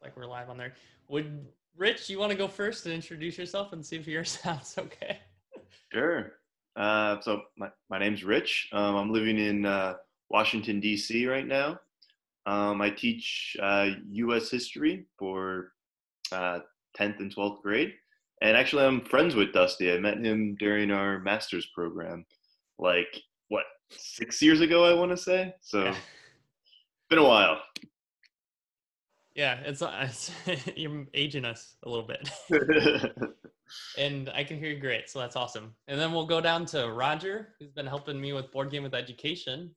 like we're live on there. Would Rich, you want to go first and introduce yourself and see if yours sounds okay? Sure. So my name's Rich. I'm living in Washington, D.C. right now. I teach U.S. history for 10th and 12th grade. And actually, I'm friends with Dusty. I met him during our master's program, like, 6 years ago, I want to say? So, Yeah. been a while. Yeah, it's you're aging us a little bit. And I can hear you great, so that's awesome. And then we'll go down to Rodger, who's been helping me with Board Game with Education.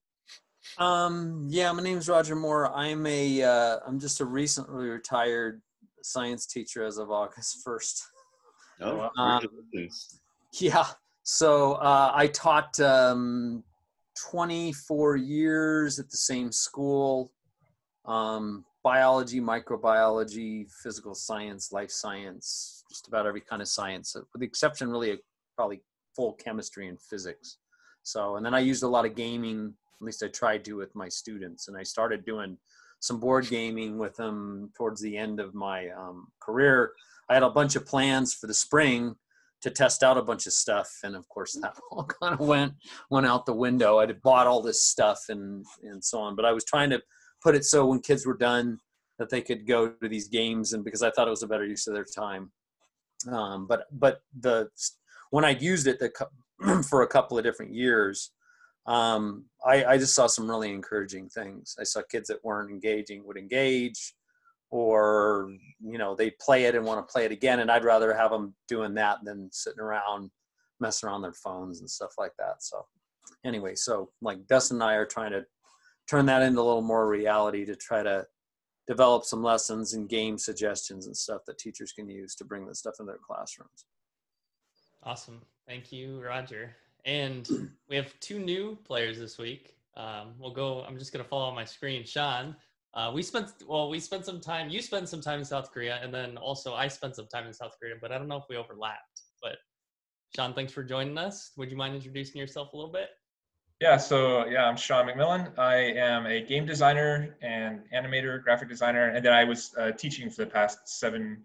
Yeah, my name is Rodger Moore. I'm just a recently retired science teacher as of August 1st. Oh, yeah. So I taught 24 years at the same school. Biology, microbiology, physical science, life science, just about every kind of science, with the exception really of probably full chemistry and physics. So, and then I used a lot of gaming, at least I tried to, with my students, and I started doing some board gaming with them towards the end of my career. I had a bunch of plans for the spring to test out a bunch of stuff, and of course that all kind of went out the window. I had bought all this stuff and so on, but I was trying to put it so when kids were done that they could go to these games, and because I thought it was a better use of their time. But when I'd used it for a couple of different years, I just saw some really encouraging things. I saw kids that weren't engaging would engage, or they'd play it and want to play it again, and I'd rather have them doing that than sitting around messing around their phones and stuff like that. So anyway, so like Dustin and I are trying to turn that into a little more reality to try to develop some lessons and game suggestions and stuff that teachers can use to bring this stuff into their classrooms. Awesome. Thank you, Rodger. And we have 2 new players this week. I'm just going to follow on my screen. Shuan, we spent some time, you spent some time in South Korea, and then also I spent some time in South Korea, but I don't know if we overlapped. But Shuan, thanks for joining us. Would you mind introducing yourself a little bit? Yeah, I'm Shuan Mcmillan. I am a game designer and animator, graphic designer, and then I was teaching for the past 7,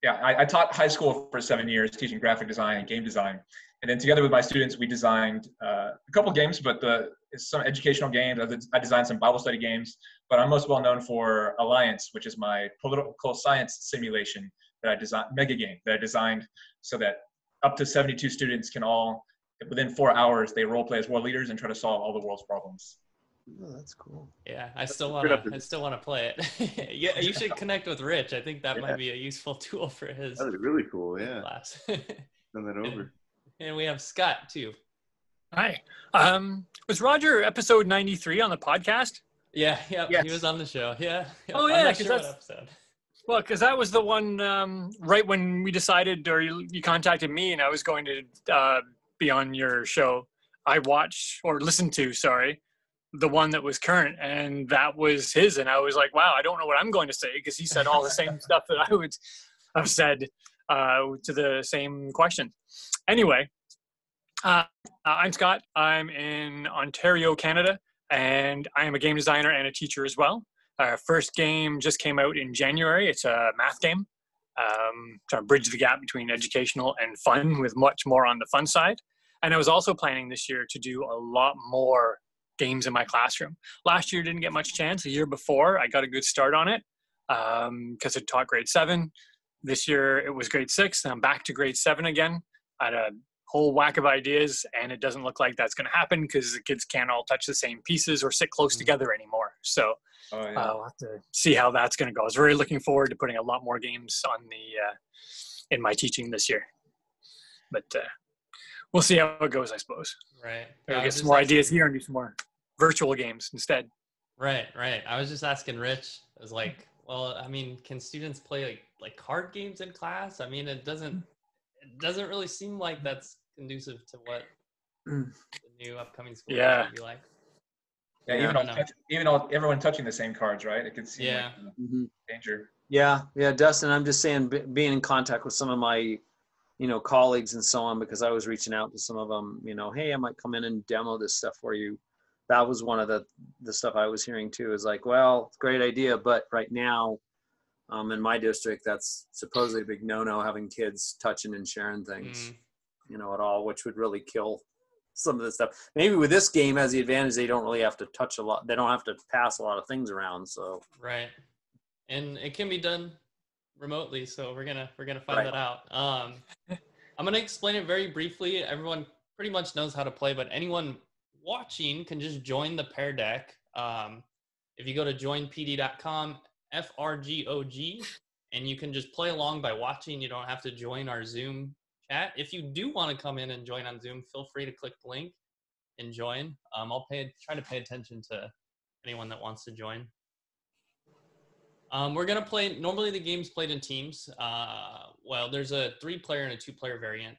I taught high school for 7 years, teaching graphic design and game design. And then together with my students, we designed a couple games, but some educational games. I designed some Bible study games, but I'm most well known for Alliance, which is my political science simulation that I designed, mega game that I designed so that up to 72 students can all, within 4 hours, they role play as world leaders and try to solve all the world's problems. Oh, that's cool. Yeah, I still want to play it. Yeah, you should connect with Rich. I think that might be a useful tool for his. That would be really cool. Yeah. Class. Send that over. And we have Scott too. Hi. Was Rodger episode 93 on the podcast? Yeah. Yes. He was on the show. Yeah. Oh yeah, because that's episode. Well, because that was the one right when we decided, or you contacted me, and I was going to be on your show. I watched or listened to, the one that was current, and that was his. And I was like, wow, I don't know what I'm going to say, because he said all the same stuff that I would have said to the same question. Anyway, I'm Scott. I'm in Ontario, Canada, and I am a game designer and a teacher as well. Our first game just came out in January. It's a math game, trying to bridge the gap between educational and fun, with much more on the fun side. And I was also planning this year to do a lot more games in my classroom. Last year didn't get much chance. The year before, I got a good start on it because I taught grade 7. This year it was grade 6, and I'm back to grade 7 again. I had a whole whack of ideas, and it doesn't look like that's going to happen because the kids can't all touch the same pieces or sit close together anymore. So I'll have to see how that's going to go. I was really looking forward to putting a lot more games on in my teaching this year, but we'll see how it goes, I suppose. Right. We'll get some more ideas here and do some more virtual games instead. Right. I was just asking Rich. I was like, well, I mean, can students play like card games in class? I mean, it doesn't really seem like that's conducive to what the new upcoming school year will be like. Yeah, even everyone touching the same cards, right? It could seem like danger. Yeah, Dustin, I'm just saying, being in contact with some of my, colleagues and so on, because I was reaching out to some of them, hey, I might come in and demo this stuff for you. That was one of the stuff I was hearing too, is like, well, it's a great idea, but right now In my district, that's supposedly a big no-no, having kids touching and sharing things, at all, which would really kill some of this stuff. Maybe with this game has the advantage they don't really have to touch a lot. They don't have to pass a lot of things around. So right, and it can be done remotely. So we're gonna find that out. I'm gonna explain it very briefly. Everyone pretty much knows how to play, but anyone watching can just join the pair deck. If you go to joinpd.com, FRGOG, and you can just play along by watching. You don't have to join our Zoom chat. If you do want to come in and join on Zoom, feel free to click the link and join. I'll try to pay attention to anyone that wants to join. We're gonna play. Normally, the game's played in teams. Well, there's a 3-player and a 2-player variant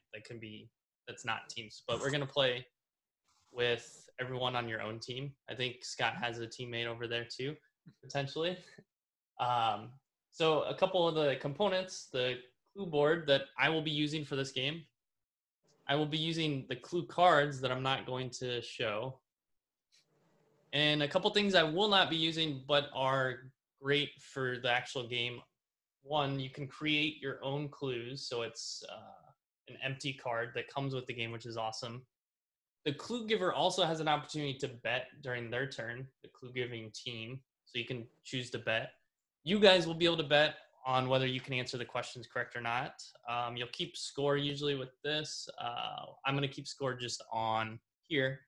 that's not teams, but we're gonna play with everyone on your own team. I think Scott has a teammate over there too, potentially. So a couple of the components, the clue board that I will be using for this game. I will be using the clue cards that I'm not going to show. And a couple things I will not be using, but are great for the actual game. One, you can create your own clues. So it's an empty card that comes with the game, which is awesome. The clue giver also has an opportunity to bet during their turn, the clue giving team. So you can choose to bet. You guys will be able to bet on whether you can answer the questions correct or not. You'll keep score usually with this. I'm going to keep score just on here,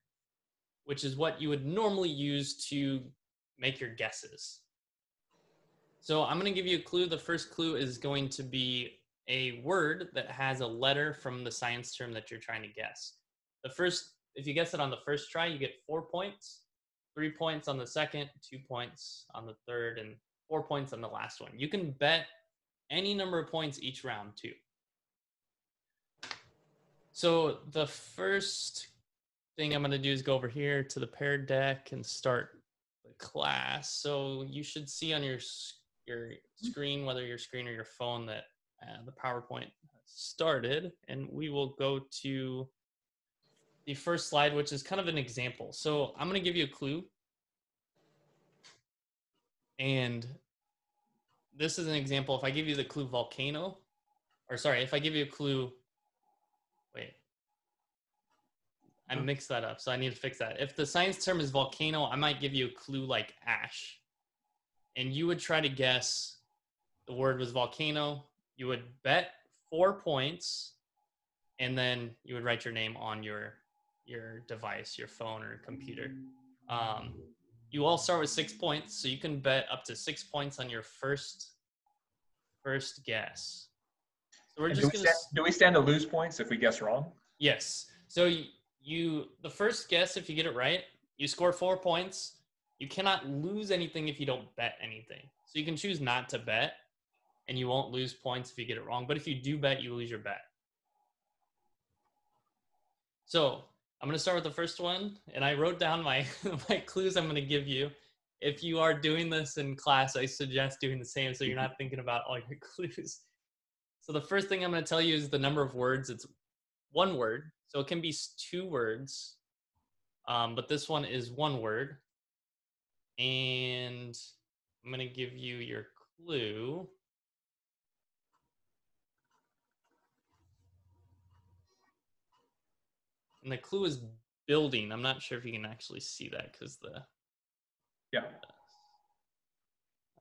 which is what you would normally use to make your guesses. So I'm going to give you a clue. The first clue is going to be a word that has a letter from the science term that you're trying to guess. If you guess it on the first try, you get 4 points, 3 points on the second, 2 points on the third, and 4 points on the last one. You can bet any number of points each round too. So the first thing I'm going to do is go over here to the paired deck and start the class. So you should see on your screen, whether your screen or your phone, that the PowerPoint started, and we will go to the first slide, which is kind of an example. So I'm going to give you a clue. And this is an example. If I give you the clue volcano, if I give you a clue, I mixed that up. So I need to fix that. If the science term is volcano, I might give you a clue like ash. And you would try to guess the word was volcano. You would bet 4 points, and then you would write your name on your device, your phone or computer. You all start with 6 points, so you can bet up to 6 points on your first guess. So we're just do we stand to lose points if we guess wrong? Yes. So the first guess, if you get it right, you score 4 points. You cannot lose anything if you don't bet anything. So you can choose not to bet, and you won't lose points if you get it wrong. But if you do bet, you lose your bet. So I'm going to start with the first one, and I wrote down my clues I'm going to give you. If you are doing this in class, I suggest doing the same so you're not thinking about all your clues. So the first thing I'm going to tell you is the number of words. It's one word, so it can be 2 words, but this one is 1 word. And I'm going to give you your clue. And the clue is building. I'm not sure if you can actually see that because yeah.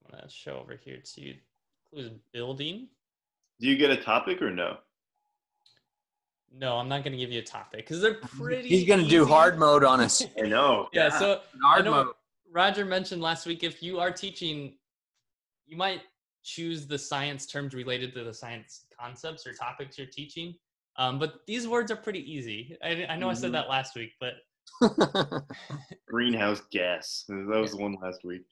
I'm going to show over here to you. The clue is building. Do you get a topic or no? No, I'm not going to give you a topic because they're pretty He's going to do hard mode on us. I know. Yeah, so hard mode. Rodger mentioned last week, if you are teaching, you might choose the science terms related to the science concepts or topics you're teaching. But these words are pretty easy. I know I said that last week, but greenhouse gas. That was the one last week.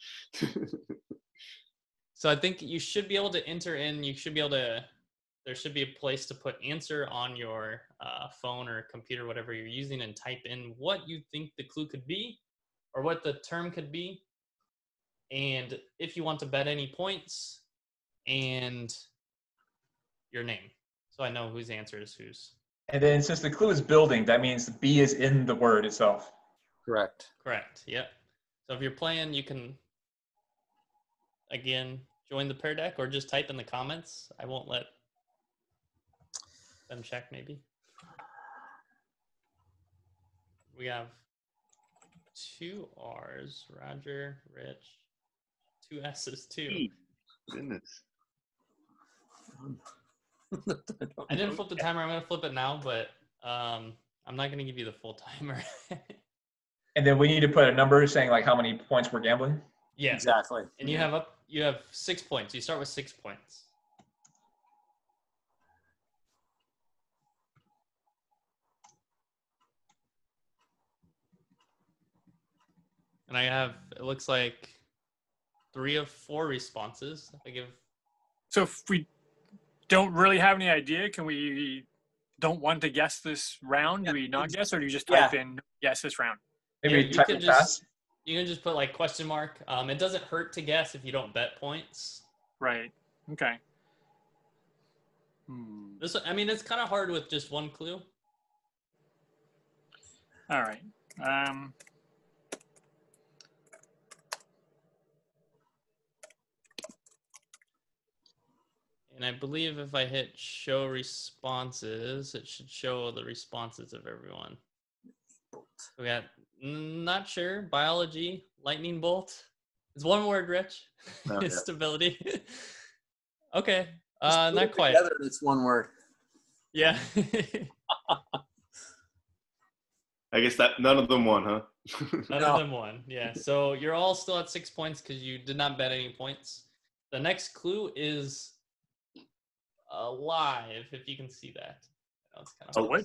So I think you should be able to enter in. There should be a place to put answer on your phone or computer, whatever you're using, and type in what you think the clue could be or what the term could be. And if you want to bet any points and your name. So I know whose answer is whose. And then since the clue is building, that means the B is in the word itself. Correct. Correct. Yep. So if you're playing, you can, again, join the pair deck, or just type in the comments. I won't let them check. Maybe we have 2 R's, Rodger, Rich, 2 S's too. Goodness. I didn't flip the timer. I'm gonna flip it now, but I'm not gonna give you the full timer. And then we need to put a number saying like how many points we're gambling. Yeah, Exactly. and you have 6 points. You start with 6 points. And I have, it looks like 3 of 4 responses. I give. So if we don't really have any idea, can we don't want to guess this round? Do we not guess, or do you just type in guess this round? Maybe you type can it just fast. you can just put like question mark. It doesn't hurt to guess if you don't bet points. Right. Okay. This, I mean, it's kind of hard with just one clue. All right. And I believe if I hit show responses, it should show the responses of everyone. We got, not sure, biology, lightning bolt. It's one word, Rich. Oh, yeah. Stability. Okay, Just put not it quite. together, it's one word. Yeah. I guess that none of them won, huh? None of them won. Yeah. So you're all still at 6 points because you did not bet any points. The next clue is alive, if you can see that. I know it's kind of what?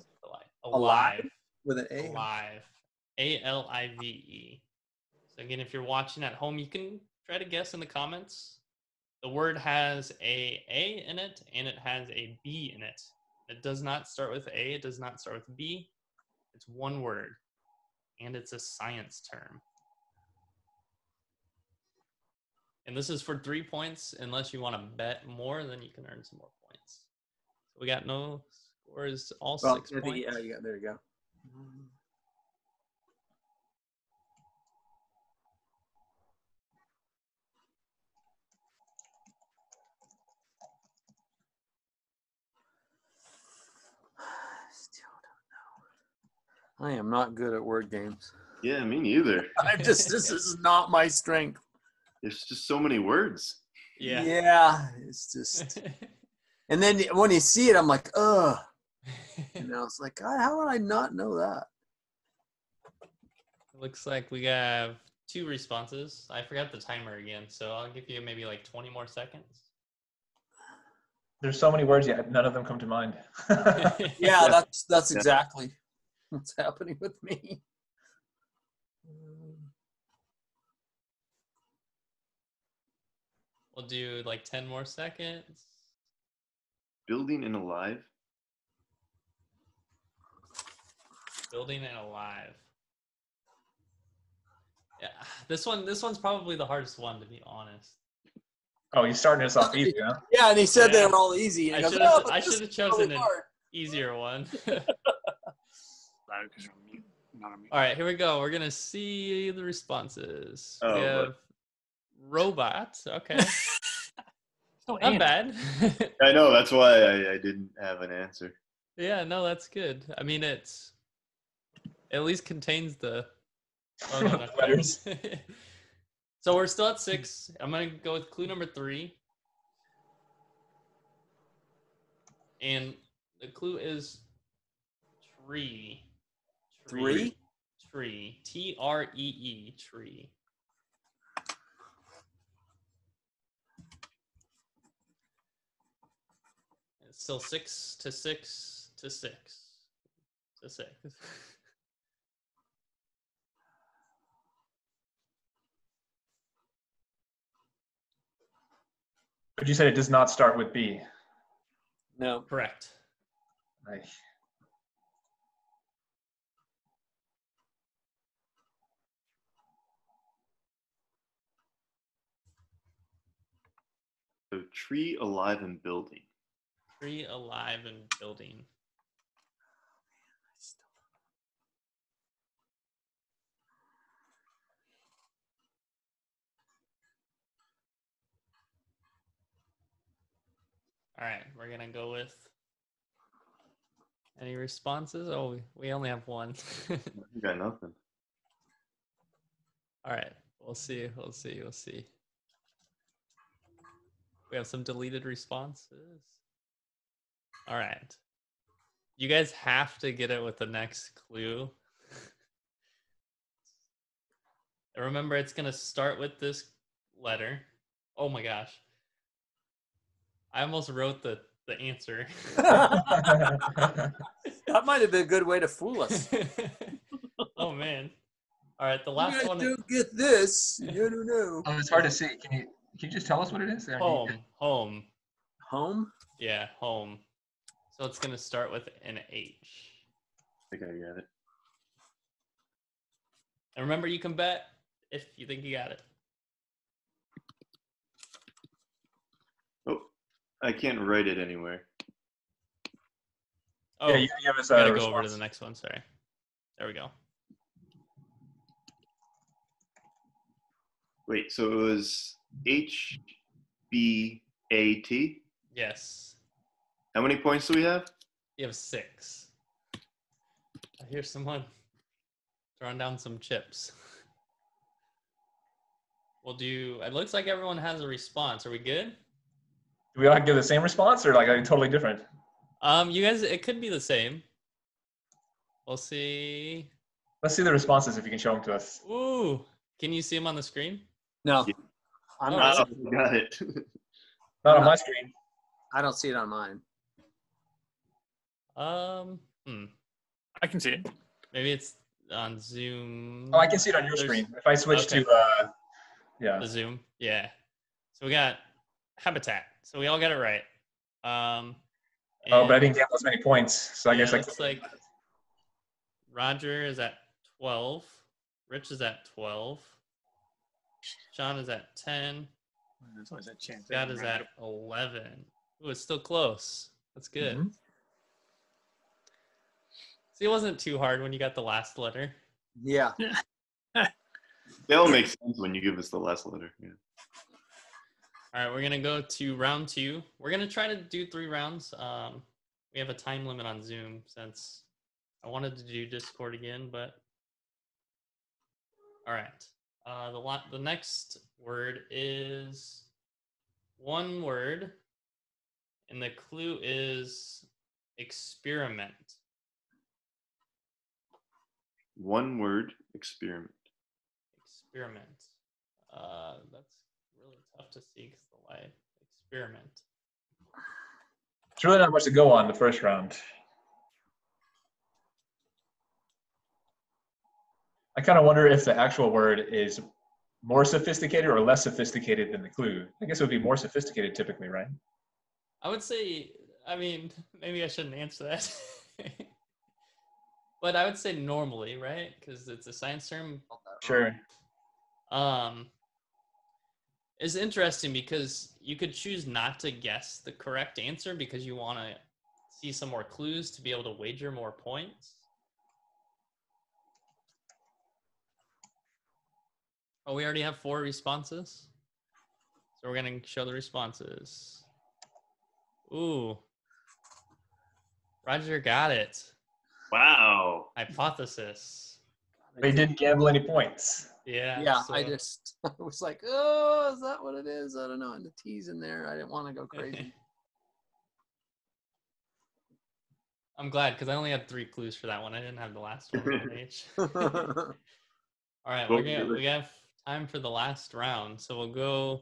Alive. With an A. Alive. ALIVE. So again, if you're watching at home, you can try to guess in the comments. The word has a in it, and it has a B in it. It does not start with A. It does not start with B. It's one word, and it's a science term. And this is for 3 points. Unless you want to bet more, then you can earn some more points. So we got no scores, all 6 points. Yeah, there you go. I am not good at word games. Yeah, me neither. This is not my strength. There's just so many words. Yeah. Yeah, it's just. And then when you see it, I'm like, ugh. And I was like, God, how would I not know that? Looks like we have 2 responses. I forgot the timer again, so I'll give you maybe like 20 more seconds. There's so many words yet, none of them come to mind. Yeah, that's exactly what's happening with me. We'll do like 10 more seconds. Building and alive. Building and alive. Yeah, this one's probably the hardest one, to be honest. Oh, you're starting us off easy, huh? Yeah, and he said Yeah. they were all easy. And I he should goes, have "Oh, but this is chosen really an hard." easier one. Because you're on mute, not on mute. All right, here we go. We're gonna see the responses. Oh, We boy. have robot. Okay, Oh, not and bad. I know, that's why I didn't have an answer. Yeah, no, that's good. I mean, it's at least contains the Letters. So we're still at 6. I'm gonna go with clue number 3, and the clue is tree. Three? Tree. TREE. Tree. It's still 6 to 6 to 6 to 6. But you said it does not start with B. No. Correct. Right. So tree, alive, and building. Tree, alive, and building. All right, we're gonna go with any responses. Oh, we only have one. You got nothing. All right, we'll see. We'll see. We'll see. We have some deleted responses. All right. You guys have to get it with the next clue. And remember, it's going to start with this letter. Oh my gosh. I almost wrote the answer. That might have been a good way to fool us. Oh man. All right, the last one. You don't get this. You don't know. Oh, it's hard to see. Can you just tell us what it is? Home. Home? Yeah, home. So it's going to start with an H. I think I got it. And remember, you can bet if you think you got it. Oh, I can't write it anywhere. Oh, Yeah, you give us gotta a go over to response. the next one. Sorry. There we go. Wait, so it was HBAT? Yes. How many points do we have? You have 6. I hear someone throwing down some chips. We'll do. It looks like everyone has a response. Are we good? Do we all give the same response or like totally different? You guys, it could be the same. We'll see. Let's see the responses if you can show them to us. Ooh, can you see them on the screen? No. Yeah. I'm Oh, not. Oh, got it. Not on my screen. I don't see it on mine. I can see it. Maybe it's on Zoom. Oh, I can see it on your There's- screen. If I switch okay. to, yeah. The Zoom. Yeah. So we got habitat. So we all got it right. Oh, but I and- didn't get as many points, so I Yeah, guess it looks like Rodger is at 12. Rich is at 12. Sean is at 10. There's always that chance. Scott is at 11. Ooh, it's still close. That's good. Mhm. See, it wasn't too hard when you got the last letter. Yeah. They all make sense when you give us the last letter. Yeah. All right, we're going to go to round 2. We're going to try to do 3 rounds. We have a time limit on Zoom since I wanted to do Discord again, but all right. The next word is one word, and the clue is experiment. One word, experiment. Experiment. That's really tough to see because the light. Experiment. It's really not much to go on the first round. I kind of wonder if the actual word is more sophisticated or less sophisticated than the clue. I guess it would be more sophisticated typically, right? I would say, I mean, maybe I shouldn't answer that. But I would say normally, right? Because it's a science term. Sure. It's interesting because you could choose not to guess the correct answer because you want to see some more clues to be able to wager more points. Oh, we already have 4 responses. So we're going to show the responses. Ooh. Rodger got it. Wow. Hypothesis. They didn't gamble any points. Yeah. Yeah, so- I was like, oh, is that what it is? I don't know. And the T's in there. I didn't want to go crazy. I'm glad because I only had 3 clues for that one. I didn't have the last one on H. All right, we have time for the last round. So we'll go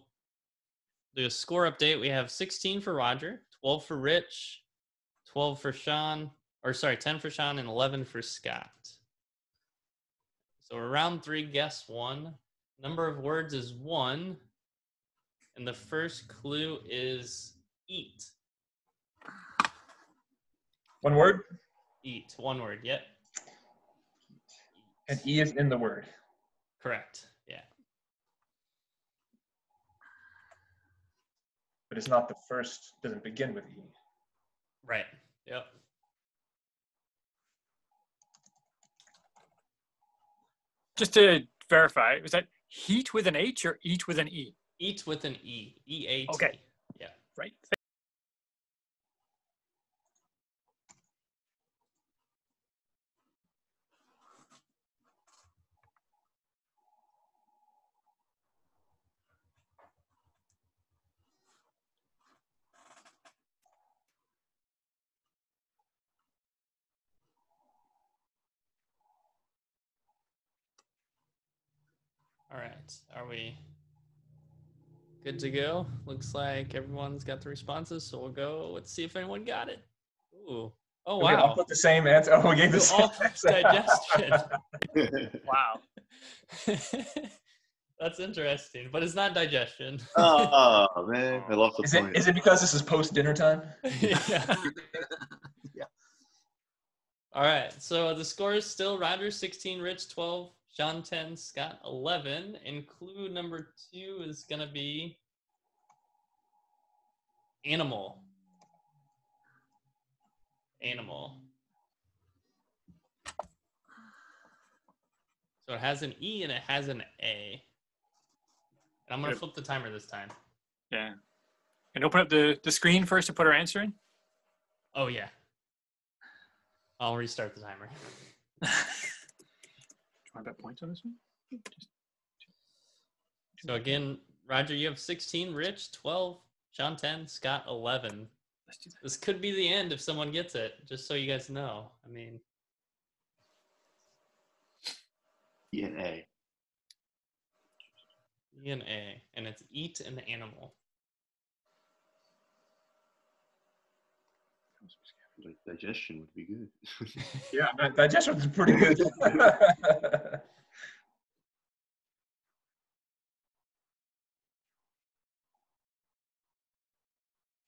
do a score update. We have 16 for Rodger, 12 for Rich, 12 for Sean, 10 for Sean, and 11 for Scott. So round 3, guess 1. Number of words is 1. And the first clue is eat. One word, Eat. 1 word. Yep. and E is in the word. Correct. Yeah. But it's not the first, doesn't begin with E. Right. Yep. Just to verify, was that heat with an H or eat with an E? Eat with an E. E-A-T. Okay. Yeah. Right. All right. Are we good to go? Looks like everyone's got the responses, so we'll go. Let's see if anyone got it. Ooh. Oh, We all wow. put the same answer. Oh, we gave the You same all put digestion. Wow. That's interesting, but it's not digestion. Oh man, I lost the Is point. it because this is post dinner time? Yeah. Yeah. All right. So the score is still Rodger 16, Rich 12, Sean 10, Scott 11. And clue number 2 is going to be animal. Animal. So it has an E and it has an A. And I'm going to flip the timer this time. Yeah. And open up the screen first to put our answer in. Oh, yeah. I'll restart the timer. Do you want to bet points on this one? So again, Rodger, you have 16, Rich 12, Sean 10, Scott 11. Let's do that. This could be the end if someone gets it, just so you guys know. I mean, E and A. E and A, and it's eat an animal. Digestion would be good. Yeah, digestion's pretty good.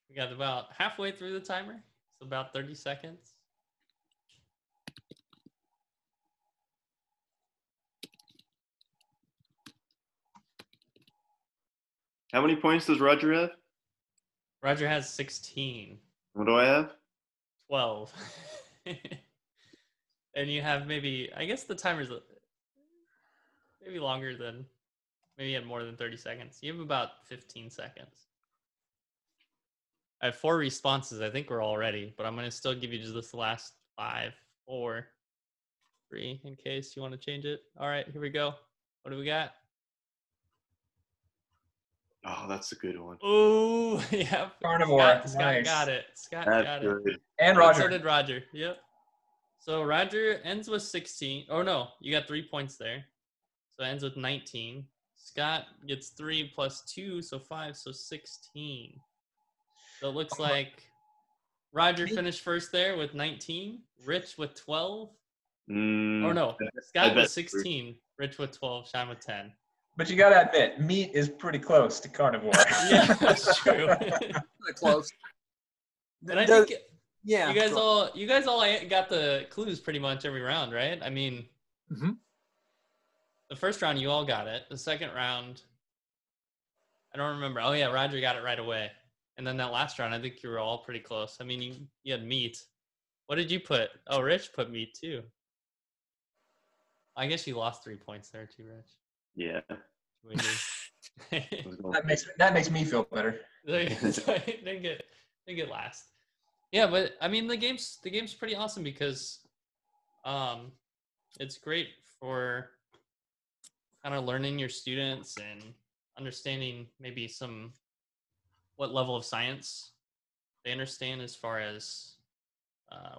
We got about halfway through the timer. It's about 30 seconds. How many points does Rodger have? Rodger has 16. What do I have? 12. And you have maybe, I guess the timer's maybe longer than, maybe you have more than 30 seconds. You have about 15 seconds. I have 4 responses. I think we're all ready, but I'm going to still give you just this last 5, 4, 3, in case you want to change it. All right, here we go. What do we got? Oh, that's a good one. Oh, yeah. Carnivore. Scott Nice. got it. Scott That's got good. it. And So Rodger. did Rodger. Yep. So Rodger ends with 16. Oh, no. You got 3 points there. So it ends with 19. Scott gets 3 plus 2, so 5, so 16. So it looks like Rodger finished first there with 19. Rich with 12. Or no, Scott with 16. Rich with 12. Sean with 10. But you gotta admit, meat is pretty close to carnivore. Yeah, that's true. Close. And I think Yeah. you guys all got the clues pretty much every round, right? I mean, the first round you all got it. The second round, I don't remember. Oh yeah, Rodger got it right away. And then that last round, I think you were all pretty close. I mean, you had meat. What did you put? Oh, Rich put meat too. I guess you lost 3 points there too, Rich. Yeah. That makes me feel better. Didn't get last. Yeah, but I mean the game's pretty awesome because it's great for kind of learning your students and understanding maybe what level of science they understand as far as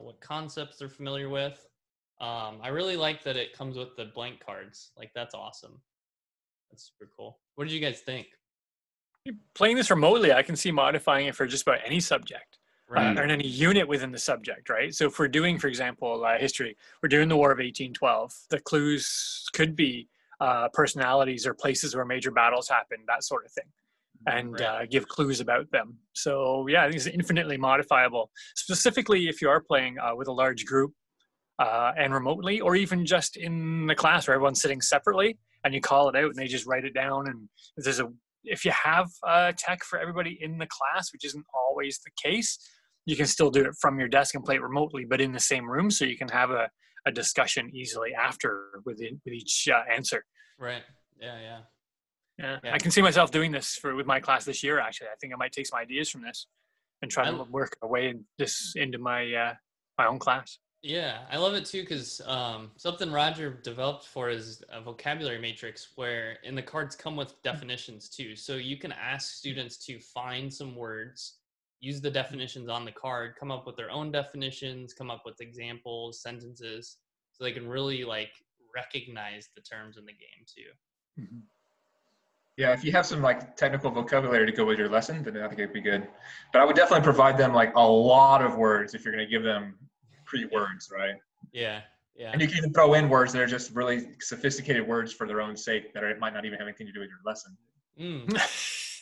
what concepts they're familiar with. I really like that it comes with the blank cards. Like, that's awesome. That's super cool. What did you guys think? Playing this remotely, I can see modifying it for just about any subject. Right. Or any unit within the subject, right? So if we're doing, for example, history, we're doing the War of 1812. The clues could be personalities or places where major battles happened, that sort of thing, and give clues about them. So yeah, I think it's infinitely modifiable, specifically if you are playing with a large group and remotely, or even just in the class where everyone's sitting separately and you call it out and they just write it down. And if you have tech for everybody in the class, which isn't always the case, you can still do it from your desk and play it remotely, but in the same room, so you can have a discussion easily after with each answer. Right. Yeah. I can see myself doing this with my class this year. Actually, I think I might take some ideas from this and try to work our way this into my my own class. Yeah, I love it too because something Rodger developed for is a vocabulary matrix where in the cards come with definitions too. So you can ask students to find some words, use the definitions on the card, come up with their own definitions, come up with examples, sentences, so they can really like recognize the terms in the game too. Yeah, if you have some like technical vocabulary to go with your lesson, then I think it'd be good. But I would definitely provide them like a lot of words if you're going to give them pre-words, right? Yeah. Yeah. And you can even throw in words that are just really sophisticated words for their own sake that might not even have anything to do with your lesson.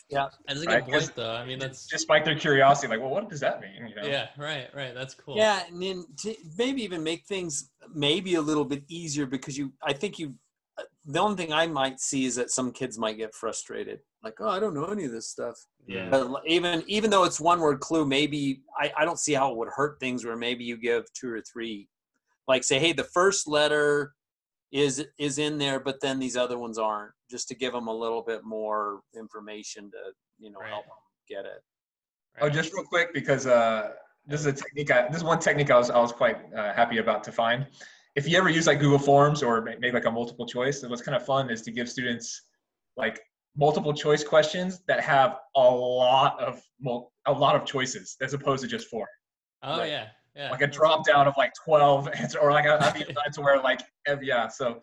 Yeah, that's a Right? good point, though. I mean, that's Just spike their curiosity. Like, well, what does that mean? You know? yeah, right. That's cool. yeah, and then to maybe even make things maybe a little bit easier because I think the only thing I might see is that some kids might get frustrated, like, oh, I don't know any of this stuff. Yeah. But even though it's one word clue, maybe I don't see how it would hurt things where maybe you give 2 or 3, like say, hey, the first letter is in there, but then these other ones aren't, just to give them a little bit more information to, Right. help them get it. Oh, just real quick, because this is a technique. This is one technique I was quite happy about to find. If you ever use like Google Forms or make like a multiple choice, what's kind of fun is to give students like multiple choice questions that have a lot of choices as opposed to just 4. Oh Right. yeah. Yeah. Like a drop down of like 12 answers, or like I've even done it to where like yeah. So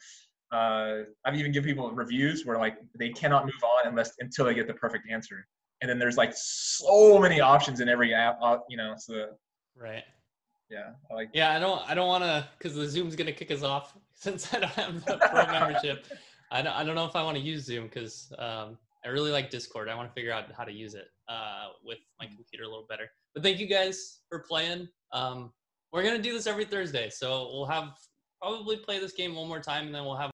I've even given people reviews where like they cannot move on until they get the perfect answer. And then there's like so many options in every app, so Right. yeah, I like. Yeah, I don't want to, because the Zoom's gonna kick us off since I don't have the pro membership. I don't know if I want to use Zoom because I really like Discord. I want to figure out how to use it with my computer a little better. But thank you guys for playing. We're gonna do this every Thursday, so we'll probably play this game one more time, and then we'll have